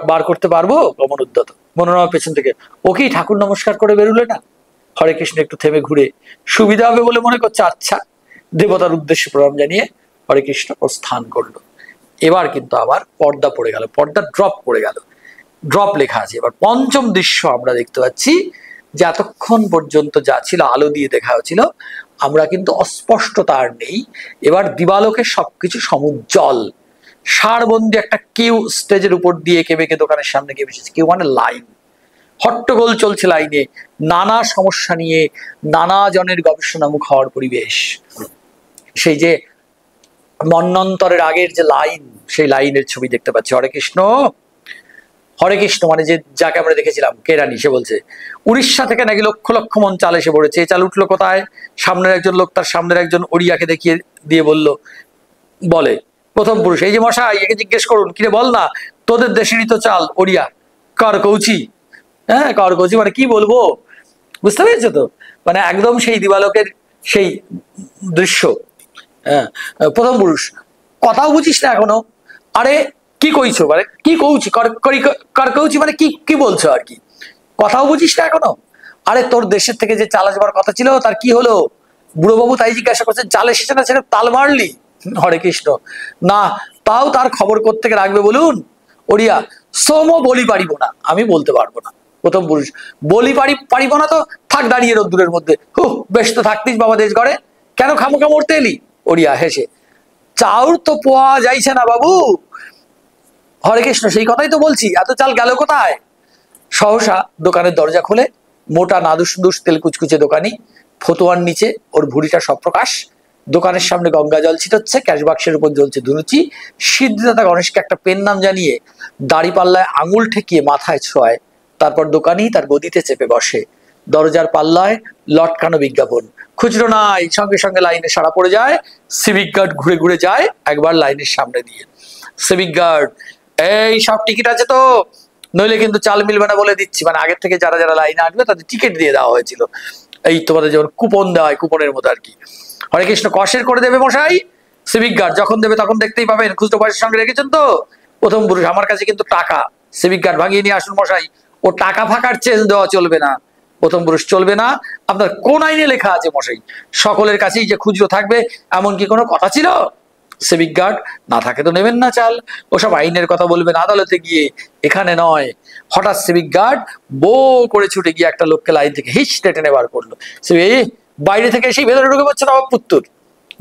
বার করতে পারবো? গমন উদ্যত। মনোরমা পেছন থেকে, ওকেই ঠাকুর নমস্কার করে বেরুলে না? হরে কৃষ্ণ একটু থেমে ঘুরে সুবিধা হবে বলে মনে করছে, আচ্ছা দেবতার উদ্দেশ্যে প্রণাম জানিয়ে হরে কৃষ্ণ প্রস্থান করলো। এবার কিন্তু আবার পর্দা পড়ে গেল, পর্দা ড্রপ পড়ে গেল, ড্রপ লেখা আছে। এবার পঞ্চম দৃশ্য আমরা দেখতে পাচ্ছি যে এতক্ষণ পর্যন্ত যা ছিল আলো দিয়ে দেখা হচ্ছিল, আমরা কিন্তু অস্পষ্টতা আর নেই। এবার দিবালোকে সবকিছু সমুজ্জ্বল, সারবন্দি একটা কিউ স্টেজের উপর দিয়ে এঁকে বেঁকে দোকানের সামনে গিয়ে বসেছে। কিউ মানে লাইন, হট্টগোল চলছে লাইনে, নানা সমস্যা নিয়ে নানা জনের গবেষণামুখ হওয়ার পরিবেশ। সেই যে মন্বন্তরের আগের যে লাইন, সেই লাইনের ছবি দেখতে পাচ্ছি। হরে কৃষ্ণ, হরে কৃষ্ণ মানে যে যাকে আমরা দেখেছিলাম কেরানি, সে বলছে উড়িষ্যা থেকে নাকি লক্ষ লক্ষ মন চাল এসে পড়েছে। এই চাল উঠলো কোথায়? সামনের একজন লোক তার সামনের একজন ওড়িয়াকে দেখিয়ে দিয়ে বলে প্রথম পুরুষ, এই যে মশাই, একে জিজ্ঞেস করুন, কিরে বল না, তোদের দেশেরই তো চাল। ওড়িয়া, কর কৌচি। হ্যাঁ, কর কৌচি মানে কি বলবো, বুঝতে পেরেছো তো? মানে একদম সেই দিবালোকের সেই দৃশ্য। হ্যাঁ, প্রথম পুরুষ, কথাও বুঝিস না এখনো? আরে কি কইছো, মানে কি কৌছি, কর কৌছি মানে কি কি বলছো আর কি, কথাও বুঝিস না এখনো? আরে তোর দেশের থেকে যে চাল আসবার কথা ছিল তার কি হলো? বুড়োবাবু তাই জিজ্ঞাসা করছে, চাল এসেছে না, সেটা তাল মারলি? হরে কৃষ্ণ, না, তাও তার খবর কোত্থেকে রাখবে বলুন? ওড়িয়া, সোম বলি পারিব না, আমি বলতে পারবো না। প্রথম পুরুষ, বলি পারিব না তো থাক দাঁড়িয়ে রোদ্দুরের মধ্যে, বেশ তো থাকতিস বাবা দেশ ঘরে, কেন খামোখা মরতে এলি? ওড়িয়া হেসে, চাউর তো পাওয়া যাইছে না বাবু। হরে কৃষ্ণ, সেই কথাই তো বলছি, এত চাল গেল কোথায়? সহসা দোকানের দরজা খুলে মোটা নাদুস দুস তেল কুচকুচে দোকানি, ফতুয়ার নিচে ওর ভুড়িটা সপ্রকাশ, দোকানের সামনে গঙ্গা জল ছিটাচ্ছে, ক্যাশ বাক্সের উপর জ্বলছে ধুনুচি, সিদ্ধিদাতা গণেশকে একটা পেন নাম জানিয়ে দাড়ি পাল্লায় আঙুল ঠেকিয়ে মাথায় ছোঁয়ায়। তারপর দোকানি তার গদিতে চেপে বসে। দরজার পাল্লায় লটকানো বিজ্ঞাপন, খুচরো নাই। সঙ্গে সঙ্গে লাইনে সাড়া পড়ে যায়। সিভিক গার্ড ঘুরে ঘুরে যায় একবার লাইনের সামনে দিয়ে। সিভিক গার্ড, এই সব টিকিট আছে তো, নইলে কিন্তু চাল মিলবে না বলে দিচ্ছি। মানে আগের থেকে যারা যারা লাইনে আসবে তাদের টিকিট দিয়ে দেওয়া হয়েছিল, এই তোমাদের যেমন কুপন দেওয়া হয়, কুপনের মতো আর কি। হরে কৃষ্ণ, কষের করে দেবে মশাই? সিভিক গার্ড, যখন দেবে তখন দেখতেই পাবেন, খুচরো পয়সার সঙ্গে রেখেছেন তো? প্রথম পুরুষ, আমার কাছে কিন্তু টাকা। সিভিক গার্ড, ভাঙিয়ে নিয়ে আসুন মশাই, ও টাকা ফাঁকার চেঞ্জ দেওয়া চলবে না। প্রথম পুরুষ, চলবে না? আপনার কোন আইনে লেখা আছে মশাই সকলের কাছেই যে খুচরো থাকবে, এমন কি কোনো কথা ছিল? সিভিক গার্ড, না থাকে তো নেবেন না চাল, ওসব আইনের কথা বলবেন আদালতে গিয়ে, এখানে নয়। হঠাৎ সিভিক গার্ড বো করে ছুটে গিয়ে একটা লোককে লাইন থেকে হিচ টেনে বার করলো। সে বাইরে থেকে এসেই ভেতরে ঢুকে পড়ছে নবাব পুত্তুর।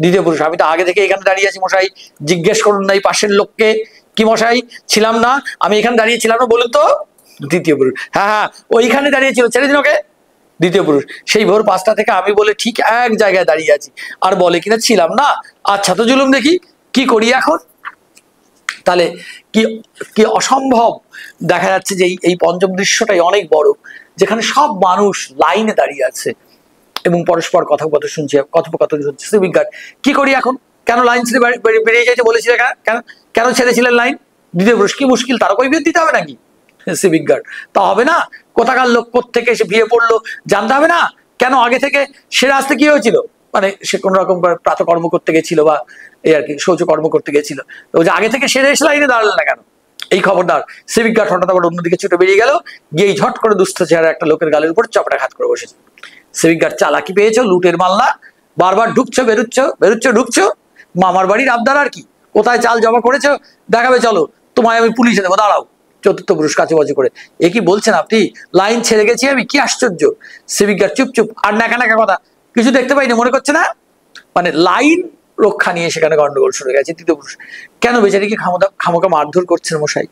দ্বিতীয় পুরুষ, আমি তো আগে থেকে এখানে দাঁড়িয়ে আছি মশাই, জিজ্ঞেস করুন না এই পাশের লোককে। কি মশাই, ছিলাম না, আমি এখানে দাঁড়িয়ে ছিলাম না, বলুন তো? দ্বিতীয় পুরুষ, হ্যাঁ হ্যাঁ, ওইখানে দাঁড়িয়েছিল, ছেড়ে দিন ওকে। দ্বিতীয় পুরুষ, সেই ভোর 5টা থেকে আমি বলে ঠিক এক জায়গায় দাঁড়িয়ে আছি, আর বলে কিনা ছিলাম না। আচ্ছা তো জুলুম দেখি, কি করি এখন? তাহলে কি কি অসম্ভব দেখা যাচ্ছে যে এই পঞ্চম দৃশ্যটাই অনেক বড়, যেখানে সব মানুষ লাইনে দাঁড়িয়ে আছে এবং পরস্পর কথোপকথন শুনছে। সিভিক গার্ড, কি করি এখন? কেন লাইন ছেড়ে বেরিয়ে যাইতে বলেছিলে? কেন কেন ছেড়েছিলেন লাইন? দ্বিতীয় পুরুষ, কি মুশকিল, তারও কৈফিয়ত দিতে হবে নাকি? সিভিক গার্ড, তা হবে না, কোথাকার লোক কোত্থেকে এসে ভিড়ে পড়লো জানতে হবে না? কেন আগে থেকে সেরে আসতে কি হয়েছিল? মানে সে কোন রকম প্রাতকর্ম করতে গেছিল বা এই আর কি শৌচকর্ম করতে গেছিল, তো যে আগে থেকে সেরে এসে লাইনে দাঁড়ালেন না কেন? এই খবরদার। সিভিক গার্ড হঠাৎ আবার অন্যদিকে ছুটে বেরিয়ে গেল, গিয়ে ঝট করে দুস্থ চেহারা একটা লোকের গালের উপর চপটাঘাত করে বসেছে। সিভিক গার্ড, চালাকি পেয়েছো, লুটের মাল্লা, বারবার ঢুকছো বেরুচ্ছ ঢুকছো, মামার বাড়ির আবদার আর কি। কোথায় চাল জমা করেছো দেখাবে, চলো তোমায় আমি পুলিশে দেবো, দাঁড়াও। চতুর্থ পুরুষ কাছে বাজু করে, এ কি বলছেন আপনি? লাইন ছেড়ে গেছি আমি, কি আশ্চর্য। সিভিক গার্ড, চুপ, আর নাকা নাকা কথা, কিছু দেখতে পাইনি মনে করছে না? মানে লাইন রক্ষা নিয়ে সেখানে গন্ডগোল শুরু গেছে। তৃতীয় পুরুষ, কেন বেচারিকে খামোকা মারধর করছেন মশাই?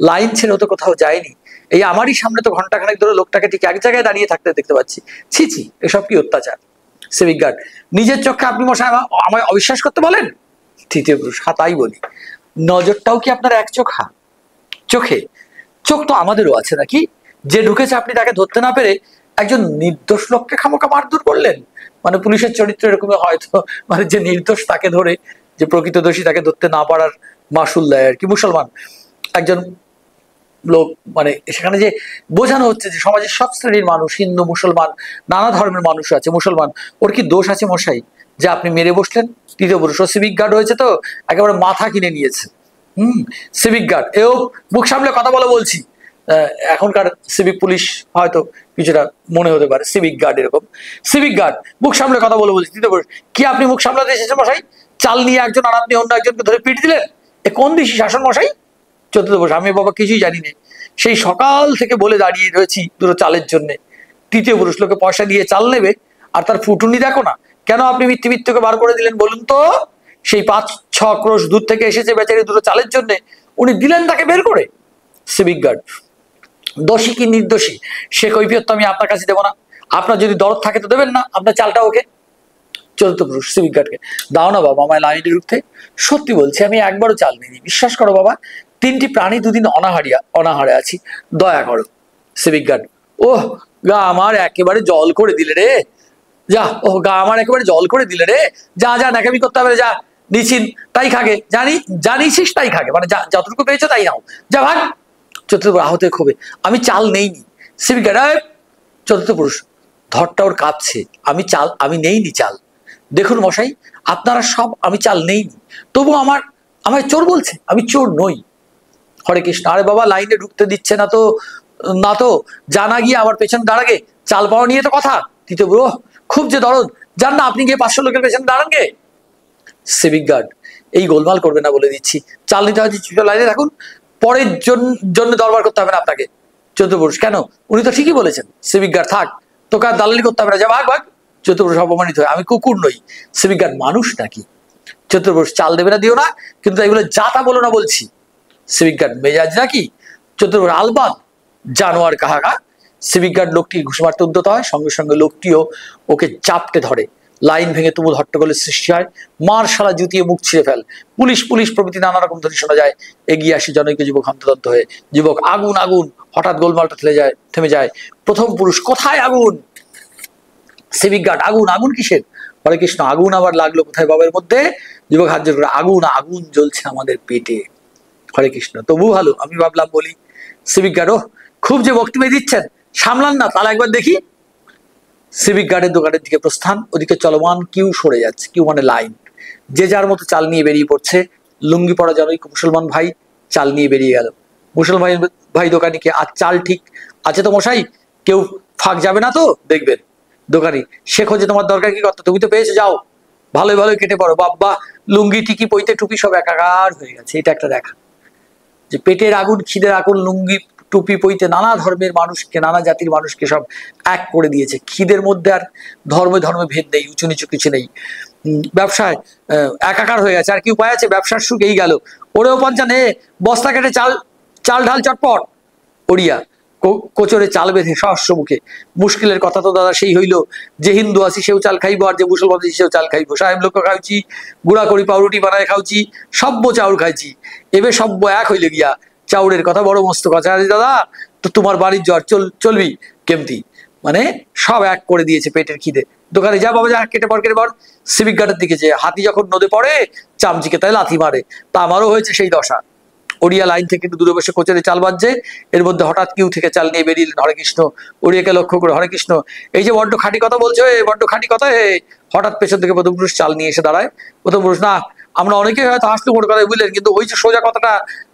লাইন ছেড়ে তো কোথাও যায়নি, এই আমারই সামনে তো ঘন্টাখানেক ধরে লোকটাকে ঠিক এক জায়গায় দাঁড়িয়ে থাকতে দেখতে পাচ্ছি। ছি, এসব কি অত্যাচার। সিভিক গার্ড, নিজের চোখে আপনি মশাই আমায় অবিশ্বাস করতে বলেন? তৃতীয় পুরুষ, তাই বলি, নজরটাও কি আপনার এক চোখে? চোখ তো আমাদেরও আছে নাকি? যে ঢুকেছে আপনি তাকে ধরতে না পেরে একজন নির্দোষ লোককে খামোকা মারধর করলেন। মানে পুলিশের চরিত্র এরকমই হয়তো, মানে যে নির্দোষ তাকে ধরে, যে প্রকৃত দোষী তাকে ধরতে না পারার মাসুল দেয় আর কি। মুসলমান একজন লোক, মানে সেখানে যে বোঝানো হচ্ছে যে সমাজের সব শ্রেণীর মানুষ, হিন্দু মুসলমান নানা ধর্মের মানুষ আছে, মুসলমান, ওর কি দোষ আছে মশাই যে আপনি মেরে বসলেন? তৃতীয় পুরুষ, সিভিক গার্ড হয়েছে তো একেবারে মাথা কিনে নিয়েছে। সিভিক গার্ড, এও মুখ সামলে কথা বলছি, এখনকার সিভিক পুলিশ হয়তো কিছুটা মনে হতে পারে, সিভিক গার্ড এরকম। সিভিক গার্ড মুখ সামলে কথা বলে বলছি, তৃতীয় পুরুষ কি আপনি মুখ সামলাতে এসেছেন মশাই? চাল নিয়ে একজন আর আপনি অন্য একজনকে ধরে পিট দিলেন, এ কোন দিশি শাসন মশাই? চতুর্থ পুরুষ আমি বাবা কিছুই জানি না, সেই সকাল থেকে বলে দাঁড়িয়ে রয়েছি দুটো চালের জন্য। তৃতীয় পুরুষ লোকে পয়সা দিয়ে চাল নেবে আর তার ফুটুনি দেখো না, কেন আপনি মিথ্যুকে বার করে দিলেন বলুন তো? সেই 5-6 ক্রোশ দূর থেকে এসেছে বেচারি দুটো চালের জন্য, উনি দিলেন তাকে বের করে। সিভিক গার্ড দোষী কি নির্দোষী সে কৈফিয়ত তো আমি আপনার কাছে দেবো না, আপনার যদি দরদ থাকে তো দেবেন না আপনার চালটা ওকে। চতুর্থ পুরুষ সিভিক গার্ডকে দাও না বাবা আমায় লাইনে ঢুকতে, সত্যি বলছি আমি একবারও চাল নিইনি, বিশ্বাস করো বাবা, 3টি প্রাণী দুদিন অনাহারে আছি, দয়া করো। সিভিক গার্ড ওহ গা আমার একেবারে জল করে দিলে রে, যা ও গা আমার একেবারে জল করে দিলে রে, যা যা নাকামি করতে হবে, যা নিচিন তাই খাগে, জানিস তাই খাগে, মানে যতটুকু পেয়েছো তাই নাও, যা ভাগ। চতুর্থ আহত ক্ষোভে আমি চাল নেইনি। সিভিক গার্ড চতুর্থ পুরুষ ধরটা ওর কাঁপছে, আমি নেইনি চাল, দেখুন মশাই আপনারা সব আমি চাল নেইনি, তবু আমায় চোর বলছে, আমি চোর নই। হরে কৃষ্ণ আরে বাবা লাইনে ঢুকতে দিচ্ছে না তো জানা গিয়ে আমার পেছনে দাঁড়াগে, চাল পাওয়া নিয়ে তো কথা। তৃতীয় পুরুষ খুব যে দরদ, যান না আপনি গিয়ে 500 লোকের পেছনে দাঁড়ান গে। সিভিক গার্ড এই গোলমাল করবে না বলে দিচ্ছি, চাল নিতে হচ্ছে লাইনে থাকুন, পরের জন্য দরবার করতে হবে না আপনাকে। চতুর্পুরুষ কেন, উনি তো ঠিকই বলেছেন। সিভিক গার্ড থাক, তোকে আর দালালি করতে হবে না, যা ভাগ। চতুর্পুরুষ অপমানিত হয় আমি কুকুর নই। সিভিক গার্ড মানুষ নাকি? চতুর্পুরুষ চাল দেবে না দিও না, কিন্তু এগুলো যাতা বলো না বলছি। সিভিক গার্ড মেজাজ নাকি? চতুর্পুরুষ আলবাদ জানোয়ার কাহাগা। সিভিক গার্ড লোকটি ঘুষ মারতে উদ্যত হয়, সঙ্গে সঙ্গে লোকটিও ওকে চাপটে ধরে, লাইন ভেঙে তুমুল হট্টগোলের সৃষ্টি হয়, মার শালা জুতিয়ে মুখ ছিঁড়ে ফেল, পুলিশ প্রভৃতি নানা রকম ধ্বনি শোনা যায়। এগিয়ে আসে জনৈক যুবক হন্তদন্ত হয়ে, যুবক আগুন আগুন, হঠাৎ গোলমালটা থেমে যায়। প্রথম পুরুষ কোথায় আগুন? সিভিক গার্ড আগুন আগুন কিসের? হরে কৃষ্ণ আগুন আবার লাগলো কোথায় বাবার মধ্যে? যুবক হাত জোর করে আগুন আগুন জ্বলছে আমাদের পেটে। হরে কৃষ্ণ তবু ভালো আমি ভাবলাম বলি। সিভিক গার্ড ও খুব যে বক্তব্য দিচ্ছেন, সামলান না তাহলে একবার দেখি। সিভিক গার্ডের দোকানের দিকে প্রস্থান, ওদিকে চলমান কিউ সরে যাচ্ছে, কিউ মানে লাইন, যে যার মতো চাল নিয়ে বেরিয়ে পড়ছে। লুঙ্গি পরা জনৈক মুসলমান ভাই চাল নিয়ে বেরিয়ে গেল। মুসলমান ভাই দোকানিকে আর চাল ঠিক আছে তো মশাই, কেউ ফাঁক যাবে না তো দেখবেন। দোকানি সে খোঁজে তোমার দরকার কি করতে, তুমি তো পেয়েছো, যাও ভালোই কেটে পড়ো। বাবা লুঙ্গি টিকি পইতে টুপি সব একাকার হয়ে গেছে। এটা একটা দেখা যে পেটের আগুন খিদের আগুন লুঙ্গি টুপি পইতে নানা ধর্মের মানুষকে নানা জাতির মানুষকে সব এক করে দিয়েছে। খিদের মধ্যে আর ধর্মে ভেদ নেই, উঁচু নিচু কিছু নেই, ব্যবসায় একাকার হয়ে গেছে। আর কি উপায় আছে, ব্যবসার সুখ এই গেল। ওরেও পঞ্চান হে বস্তা কেটে চাল ঢাল চটপট। ওড়িয়া কোচরে চাল বেঁধে সহস্র মুখে, মুশকিলের কথা তো দাদা সেই হইল, যে হিন্দু আছি সেও চাল খাইবো আর যে মুসলমান আছি সেও চাল খাইবো। সাহেব লোক খাইছি, গুড়া করি পাউরুটি বানায় খাওছি, সব্য চাউল খাইছি, এবে সব্য এক হইলে গিয়া। চাউলের কথা বড় মস্ত কথা, আরে দাদা তো তোমার বাড়ির জ্বর চলবি কেমতি, মানে সব এক করে দিয়েছে পেটের খিদে। দোকানে যা বাবা যা কেটে পর। সিভিক গার্ডের দিকে যে হাতি যখন নদে পড়ে চামচিকে তাই লাথি মারে, তা আমারও হয়েছে সেই দশা। ওড়িয়া লাইন থেকে একটু দূরে বসে কোচরে চাল বাজছে, এর মধ্যে হঠাৎ কিউ থেকে চাল নিয়ে বেরিয়েলেন হরে কৃষ্ণ। ওড়িয়াকে লক্ষ্য করে হরে কৃষ্ণ এই যে বড্ড খাঁটি কথা বলছো, বড্ড খাঁটি কথা হে। হঠাৎ পেছন থেকে প্রথম পুরুষ চাল নিয়ে এসে দাঁড়ায়। প্রথম পুরুষ না আমরা অনেকেই হয়তো হাসতে মোট কথা বুঝলেন, কিন্তু ওই যে সোজা কথাটা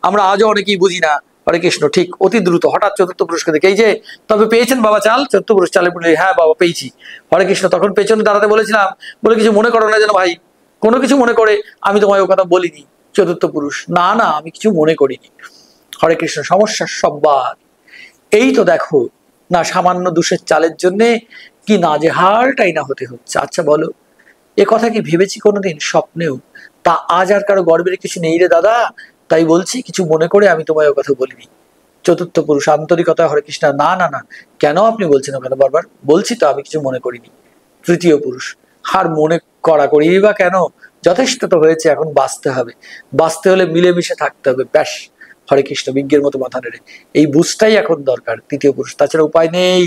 আমরা আজও অনেকেই বুঝি না। হরে কৃষ্ণ ঠিক অতি দ্রুত হঠাৎ চতুর্থ পুরুষকে দেখে এই যে তবে পেয়েছেন বাবা চাল? চতুর্থ পুরুষ চালে বলে হ্যাঁ বাবা পেয়েছি। হরে কৃষ্ণ তখন পেছনে দাঁড়াতে বলেছিলাম, বলে কিছু মনে করো না যেন ভাই, কোনো কিছু মনে করে আমি তোমায় ও কথা বলিনি। চতুর্থ পুরুষ না আমি কিছু মনে করিনি। হরে কৃষ্ণ সমস্যার সববার এই তো দেখো না, সামান্য দুশের চালের জন্যে কি নাজেহালটাই না হতে হচ্ছে। আচ্ছা বলো এ কথা কি ভেবেছি কোনোদিন স্বপ্নেও? তা আজ আর কারো গর্বের কিছু নেই রে দাদা, তাই বলছি কিছু মনে করে আমি তোমায় ও কথা বলিনি। চতুর্থ পুরুষ আন্তরিকতা হরে কৃষ্ণ না কেন আপনি বলছেন ও কথা বারবার? বলছি তো আমি কিছু মনে করিনি। তৃতীয় পুরুষ আর মনে করি বা কেন, যথেষ্ট তো হয়েছে, এখন বাঁচতে হলে মিলেমিশে থাকতে হবে, ব্যাস। হরে কৃষ্ণ বিজ্ঞের মতো মাথা নেড়ে এই বুঝটাই এখন দরকার। তৃতীয় পুরুষ তাছাড়া উপায় নেই,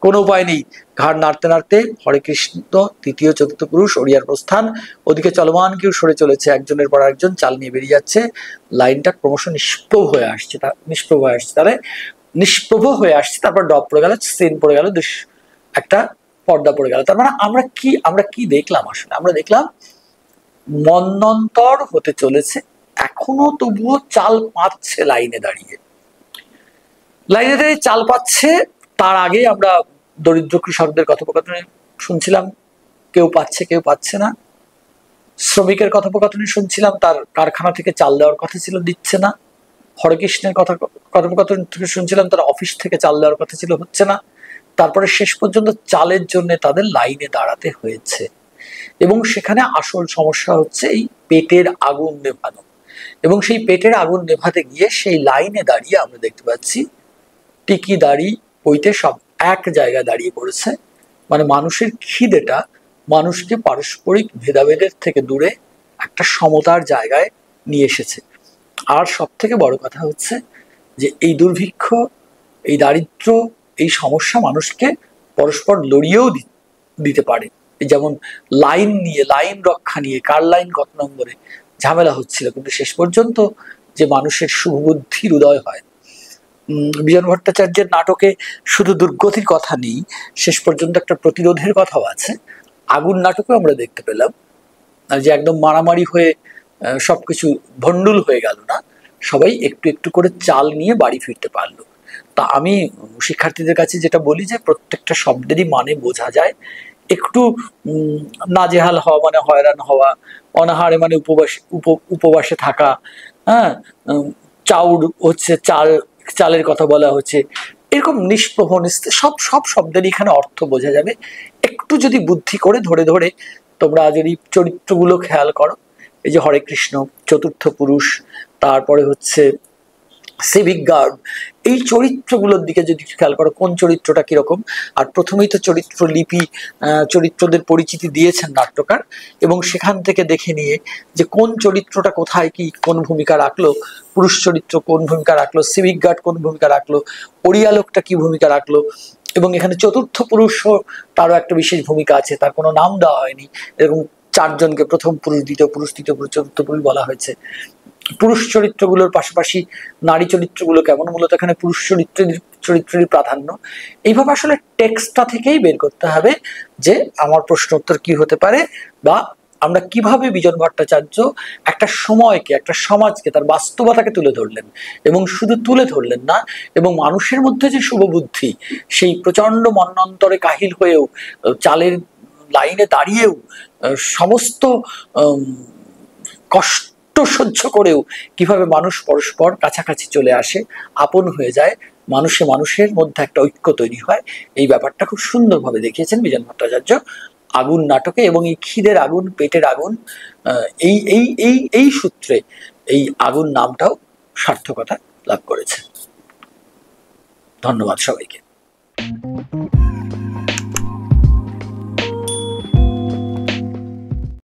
কোনো উপায় নেই। ঘাড় নাড়তে হরে কৃষ্ণ তৃতীয় চতুর্থ পুরুষ ওড়িয়ার প্রস্থান। ওদিকে চলমান কেউ সরে চলেছে, একজনের পর একজন চাল নিয়ে বেরিয়ে যাচ্ছে। লাইনটা ক্রমশ নিষ্প্রভ হয়ে আসছে, তারপর ডপ পড়ে গেল, সিন পড়ে গেল, একটা পর্দা পড়ে গেল। তার মানে আমরা কি দেখলাম? আসলে আমরা দেখলাম মন্বন্তর হতে চলেছে, এখনো তবুও চাল পাচ্ছে লাইনে দাঁড়িয়ে। লাইনে দাঁড়িয়ে চাল পাচ্ছে, তার আগে আমরা দরিদ্র কৃষকদের কথোপকথনে শুনছিলাম কেউ পাচ্ছে কেউ পাচ্ছে না। শ্রমিকের কথোপকথনে শুনছিলাম তার কারখানা থেকে চাল দেওয়ার কথা ছিল, দিচ্ছে না। হরেকৃষ্ণের কথোপকথন থেকে শুনছিলাম তার অফিস থেকে চাল দেওয়ার কথা ছিল, হচ্ছে না। তারপরে শেষ পর্যন্ত চালের জন্য তাদের লাইনে দাঁড়াতে হয়েছে। এবং সেখানে আসল সমস্যা হচ্ছে এই পেটের আগুন নেভানো। এবং সেই পেটের আগুন নেভাতে গিয়ে সেই লাইনে দাঁড়িয়ে আমরা দেখতে পাচ্ছি টিকি দাড়ি বইতে সব এক জায়গায় দাঁড়িয়ে পড়েছে। মানে মানুষের খিদেটা মানুষকে পারস্পরিক ভেদাভেদের থেকে দূরে একটা সমতার জায়গায় নিয়ে এসেছে। আর সব থেকে বড় কথা হচ্ছে যে এই দুর্ভিক্ষ, এই দারিদ্র, এই সমস্যা মানুষকে পরস্পর লড়িয়েও দিতে পারে। যেমন লাইন নিয়ে, লাইন রক্ষা নিয়ে, কার লাইন কত নম্বরে ঝামেলা হচ্ছিল, কিন্তু শেষ পর্যন্ত যে মানুষের সুবুদ্ধির উদয় হয়। বিজন ভট্টাচার্যের নাটকে শুধু দুর্গতির কথা নেই, শেষ পর্যন্ত একটা প্রতিরোধের কথাও আছে। আগুন নাটকেও আমরা দেখতে পেলাম যে একদম মারামারি হয়ে সবকিছু ভণ্ডুল হয়ে গেল না, সবাই একটু একটু করে চাল নিয়ে বাড়ি ফিরতে পারলো। তা আমি শিক্ষার্থীদের কাছে যেটা বলি যে প্রত্যেকটা শব্দেরই মানে বোঝা যায়। একটু নাজেহাল হওয়া মানে হয়রান হওয়া, অনাহারে মানে উপবাসে থাকা, হ্যাঁ, চাউর হচ্ছে চালের কথা বলা হচ্ছে, এরকম নিষ্প্রভ সব সব শব্দের এখানে অর্থ বোঝা যাবে একটু যদি বুদ্ধি করে ধরে ধরে তোমরা যদি চরিত্রগুলো খেয়াল করো। এই যে হরে কৃষ্ণ, চতুর্থ পুরুষ, তারপরে হচ্ছে সিভিক গার্ড, এই চরিত্রগুলোর দিকে যদি খেয়াল করো কোন চরিত্রটা কিরকম। আর প্রথমেই তো চরিত্র লিপি, চরিত্রদের পরিচিতি দিয়েছেন নাট্যকার, এবং সেখান থেকে দেখে নিয়ে যে কোন চরিত্রটা কোথায় কি কোন ভূমিকা রাখলো, পুরুষ চরিত্র কোন ভূমিকা রাখলো, সিভিক গার্ড কোন ভূমিকা রাখলো, ওড়িয়া লোকটা কি ভূমিকা রাখলো, এবং এখানে চতুর্থ পুরুষও তারও একটা বিশেষ ভূমিকা আছে, তার কোনো নাম দেওয়া হয়নি। এরকম চারজনকে প্রথম পুরুষ, দ্বিতীয় পুরুষ, তৃতীয় পুরুষ, চতুর্থ পুরুষ বলা হয়েছে। পুরুষ চরিত্রগুলোর পাশাপাশি নারী চরিত্রগুলো কেমন, মূলত এখানে পুরুষ চরিত্রের প্রাধান্য। এইভাবে আসলে টেক্সটটা থেকেই বের করতে হবে যে আমার প্রশ্ন উত্তর কি হতে পারে, বা আমরা কিভাবে বিজন ভট্টাচার্য একটা সময়কে, একটা সমাজকে, তার বাস্তবতাকে তুলে ধরলেন, এবং শুধু তুলে ধরলেন না, এবং মানুষের মধ্যে যে শুভবুদ্ধি, সেই প্রচন্ড মন্বন্তরে কাহিল হয়েও, চালের লাইনে দাঁড়িয়েও, সমস্ত কষ্ট সহ্য করেও কিভাবে মানুষ পরস্পর কাছাকাছি চলে আসে, আপন হয়ে যায়, মানুষের মধ্যে একটা ঐক্য তৈরি হয়, এই ব্যাপারটা খুব সুন্দরভাবে দেখিয়েছেন বিজন ভট্টাচার্য আগুন নাটকে। এবং এই খিদের আগুন, পেটের আগুন, এই এই এই এই সূত্রে এই আগুন নামটাও সার্থকতা লাভ করেছে। ধন্যবাদ সবাইকে।